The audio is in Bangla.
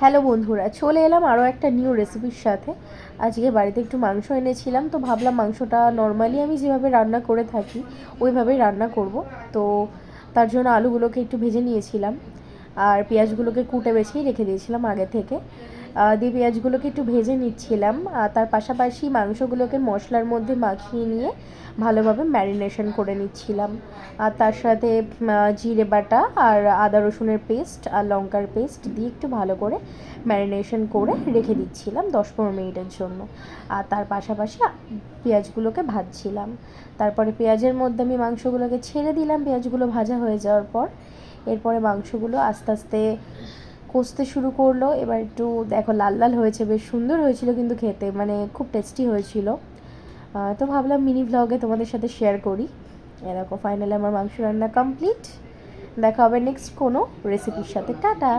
হ্যালো বন্ধুরা, চলে এলাম আরও একটা নিউ রেসিপির সাথে। আজকে বাড়িতে একটু মাংস এনেছিলাম, তো ভাবলাম মাংসটা নর্মালি আমি যেভাবে রান্না করে থাকি ওইভাবেই রান্না করব। তো তার জন্য আলুগুলোকে একটু ভেজে নিয়েছিলাম আর পেঁয়াজগুলোকে কুটে বেছেই রেখে দিয়েছিলাম আগে থেকে। দিয়ে পেঁয়াজগুলোকে একটু ভেজে নিচ্ছিলাম, আর তার পাশাপাশি মাংসগুলোকে মশলার মধ্যে মাখিয়ে নিয়ে ভালোভাবে ম্যারিনেশন করে নিচ্ছিলাম। আর তার সাথে জিরে বাটা আর আদা রসুনের পেস্ট আর লঙ্কার পেস্ট দিয়ে একটু ভালো করে ম্যারিনেশন করে রেখে দিচ্ছিলাম 10-15 মিনিটের জন্য। আর তার পাশাপাশি পেঁয়াজগুলোকে ভাজছিলাম। তারপরে পেঁয়াজের মধ্যে আমি মাংসগুলোকে ছেড়ে দিলাম পেঁয়াজগুলো ভাজা হয়ে যাওয়ার পর। এরপরে মাংসগুলো আস্তে আস্তে কষতে শুরু করলো। এবার একটু দেখো লাল লাল হয়েছে, বেশ সুন্দর হয়েছিল কিন্তু খেতে, মানে খুব টেস্টি হয়েছিল। তো ভাবলাম মিনি ভ্লগে তোমাদের সাথে শেয়ার করি। দেখো ফাইনালি আমার মাংস রান্না কমপ্লিট। দেখা হবে নেক্সট কোনো রেসিপির সাথে। টাটা।